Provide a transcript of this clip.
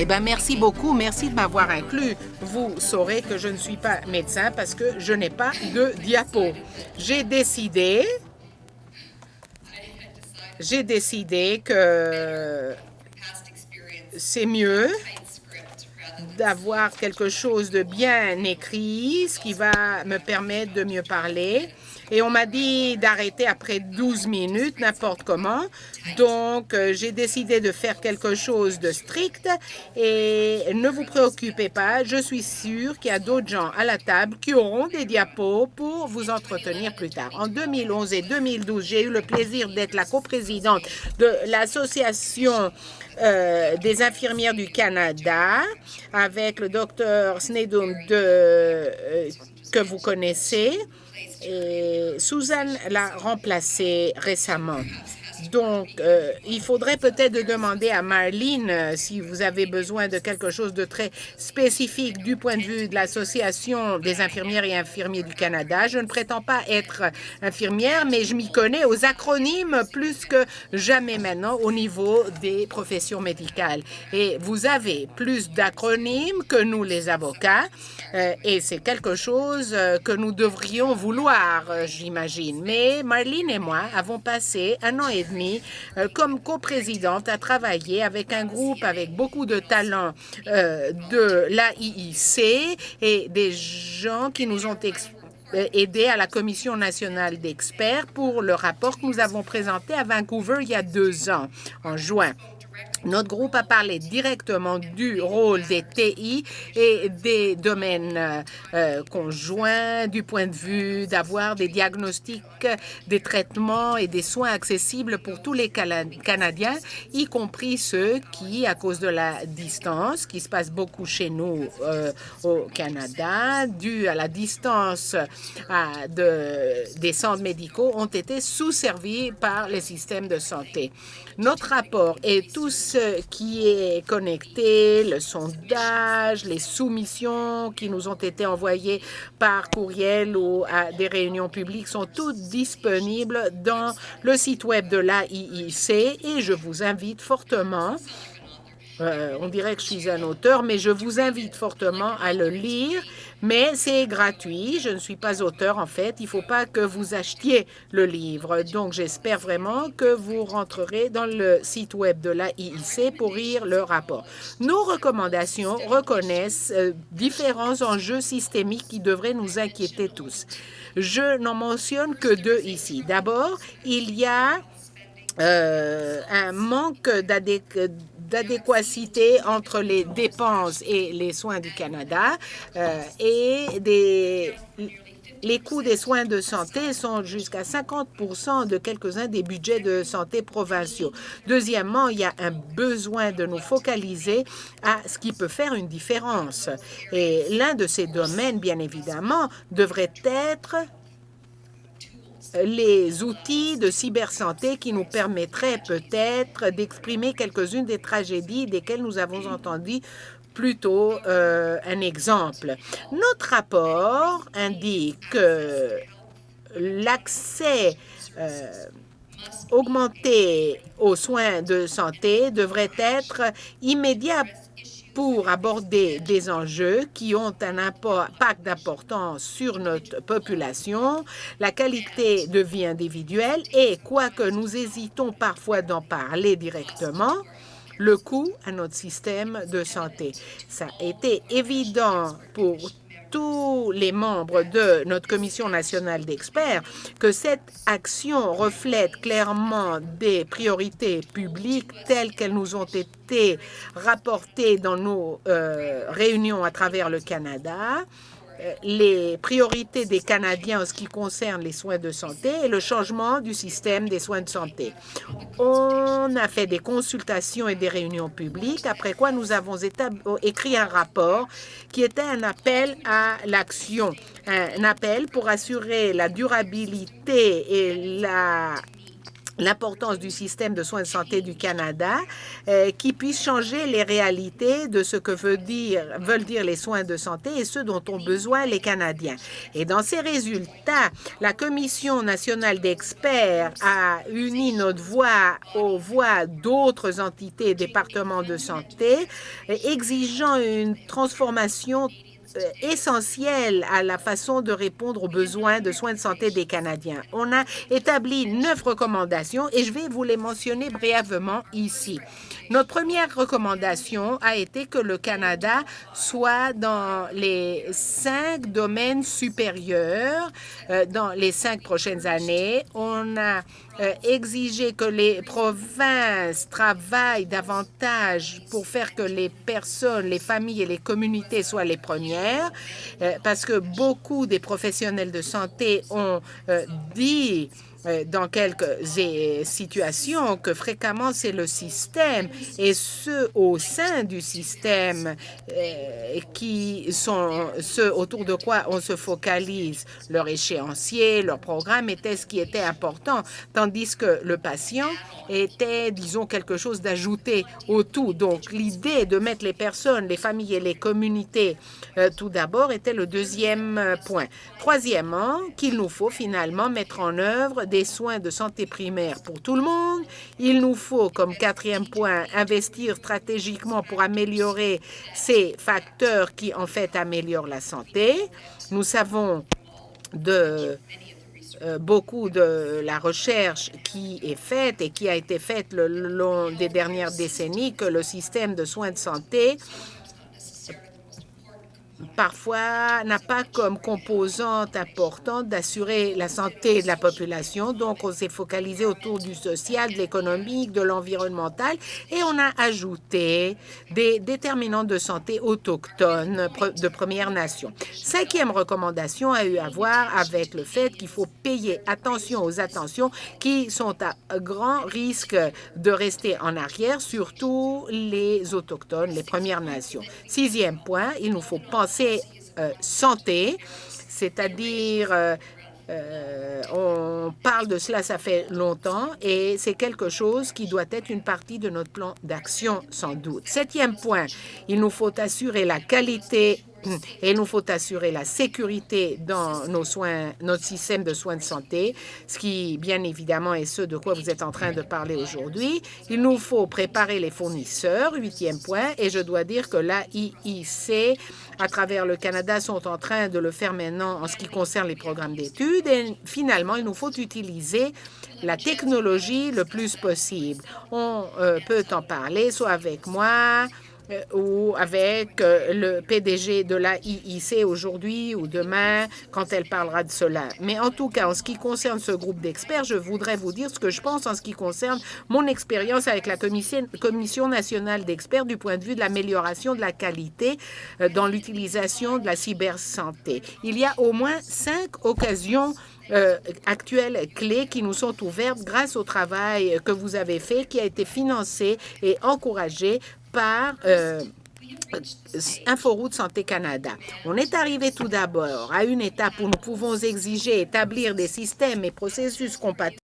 Eh bien, merci beaucoup. Merci de m'avoir inclus. Vous saurez que je ne suis pas médecin parce que je n'ai pas de diapo. J'ai décidé, j'ai décidé que c'est mieux d'avoir quelque chose de bien écrit, ce qui va me permettre de mieux parler. Et on m'a dit d'arrêter après 12 minutes, n'importe comment. Donc, j'ai décidé de faire quelque chose de strict. Et ne vous préoccupez pas, je suis sûre qu'il y a d'autres gens à la table qui auront des diapos pour vous entretenir plus tard. En 2011 et 2012, j'ai eu le plaisir d'être la coprésidente de l'association des infirmières du Canada avec le docteur Snedum que vous connaissez. Et Suzanne l'a remplacé récemment. Donc, il faudrait peut-être demander à Marlene si vous avez besoin de quelque chose de très spécifique du point de vue de l'Association des infirmières et infirmiers du Canada. Je ne prétends pas être infirmière, mais je m'y connais aux acronymes plus que jamais maintenant au niveau des professions médicales. Et vous avez plus d'acronymes que nous, les avocats, et c'est quelque chose que nous devrions vouloir, j'imagine. Mais Marlene et moi avons passé 1 an et demi comme coprésidente à travailler avec un groupe avec beaucoup de talents de l'AIIC et des gens qui nous ont aidé à la Commission nationale d'experts pour le rapport que nous avons présenté à Vancouver il y a 2 ans, en juin. Notre groupe a parlé directement du rôle des TI et des domaines conjoints du point de vue d'avoir des diagnostics, des traitements et des soins accessibles pour tous les Canadiens, y compris ceux qui, à cause de la distance, qui se passe beaucoup chez nous au Canada, dû à la distance des centres médicaux, ont été sous-servis par les systèmes de santé. Notre rapport et tout ce qui est connecté, le sondage, les soumissions qui nous ont été envoyées par courriel ou à des réunions publiques sont toutes disponibles dans le site web de l'AIIC et je vous invite fortement, on dirait que je suis un auteur, mais je vous invite fortement à le lire. Mais c'est gratuit. Je ne suis pas auteur, en fait. Il ne faut pas que vous achetiez le livre. Donc, j'espère vraiment que vous rentrerez dans le site web de l'AIIC pour lire le rapport. Nos recommandations reconnaissent différents enjeux systémiques qui devraient nous inquiéter tous. Je n'en mentionne que 2 ici. D'abord, il y a un manque d'adéquacité entre les dépenses et les soins du Canada et les coûts des soins de santé sont jusqu'à 50% de quelques-uns des budgets de santé provinciaux. Deuxièmement, il y a un besoin de nous focaliser à ce qui peut faire une différence. Et l'un de ces domaines, bien évidemment, devrait être les outils de cybersanté qui nous permettraient peut-être d'exprimer quelques-unes des tragédies desquelles nous avons entendu plus tôt un exemple. Notre rapport indique que l'accès augmenté aux soins de santé devrait être immédiat pour aborder des enjeux qui ont un impact d'importance sur notre population, la qualité de vie individuelle et, quoique nous hésitons parfois d'en parler directement, le coût à notre système de santé. Ça a été évident pour tous les membres de notre Commission nationale d'experts que cette action reflète clairement des priorités publiques telles qu'elles nous ont été rapportées dans nos réunions à travers le Canada, les priorités des Canadiens en ce qui concerne les soins de santé et le changement du système des soins de santé. On a fait des consultations et des réunions publiques, après quoi nous avons écrit un rapport qui était un appel à l'action, un appel pour assurer la durabilité et l'importance du système de soins de santé du Canada, qui puisse changer les réalités de ce que veulent dire les soins de santé et ceux dont ont besoin les Canadiens. Et dans ces résultats, la Commission nationale d'experts a uni notre voix aux voix d'autres entités et départements de santé, exigeant une transformation essentiel à la façon de répondre aux besoins de soins de santé des Canadiens. On a établi 9 recommandations et je vais vous les mentionner brièvement ici. Notre première recommandation a été que le Canada soit dans les 5 domaines supérieurs dans les 5 prochaines années. On a exigé que les provinces travaillent davantage pour faire que les personnes, les familles et les communautés soient les premières, parce que beaucoup des professionnels de santé ont dit dans quelques situations que fréquemment c'est le système et ceux au sein du système qui sont ceux autour de quoi on se focalise. Leur échéancier, leur programme était ce qui était important, tandis que le patient était, disons, quelque chose d'ajouté au tout. Donc, l'idée de mettre les personnes, les familles et les communautés tout d'abord était le deuxième point. Troisièmement, qu'il nous faut finalement mettre en œuvre des soins de santé primaire pour tout le monde. Il nous faut, comme quatrième point, investir stratégiquement pour améliorer ces facteurs qui, en fait, améliorent la santé. Nous savons beaucoup de la recherche qui est faite et qui a été faite le long des dernières décennies que le système de soins de santé parfois n'a pas comme composante importante d'assurer la santé de la population. Donc, on s'est focalisé autour du social, de l'économique, de l'environnemental et on a ajouté des déterminants de santé autochtones de Premières Nations. Cinquième recommandation a eu à voir avec le fait qu'il faut payer attention aux attentions qui sont à grand risque de rester en arrière, surtout les autochtones, les Premières Nations. Sixième point, il nous faut penser santé, c'est-à-dire on parle de cela, ça fait longtemps, et c'est quelque chose qui doit être une partie de notre plan d'action, sans doute. Septième point, il nous faut assurer la qualité et il nous faut assurer la sécurité dans nos soins, notre système de soins de santé, ce qui, bien évidemment, est ce de quoi vous êtes en train de parler aujourd'hui. Il nous faut préparer les fournisseurs, huitième point, et je dois dire que l'AIIC, à travers le Canada, sont en train de le faire maintenant en ce qui concerne les programmes d'études. Et finalement, il nous faut utiliser la technologie le plus possible. On peut en parler, soit avec moi, ou avec le PDG de la IIC aujourd'hui ou demain quand elle parlera de cela. Mais en tout cas, en ce qui concerne ce groupe d'experts, je voudrais vous dire ce que je pense en ce qui concerne mon expérience avec la Commission nationale d'experts du point de vue de l'amélioration de la qualité dans l'utilisation de la cybersanté. Il y a au moins 5 occasions actuelles clés qui nous sont ouvertes grâce au travail que vous avez fait, qui a été financé et encouragé par InfoRoute Santé Canada. On est arrivé tout d'abord à une étape où nous pouvons exiger, établir des systèmes et processus compatibles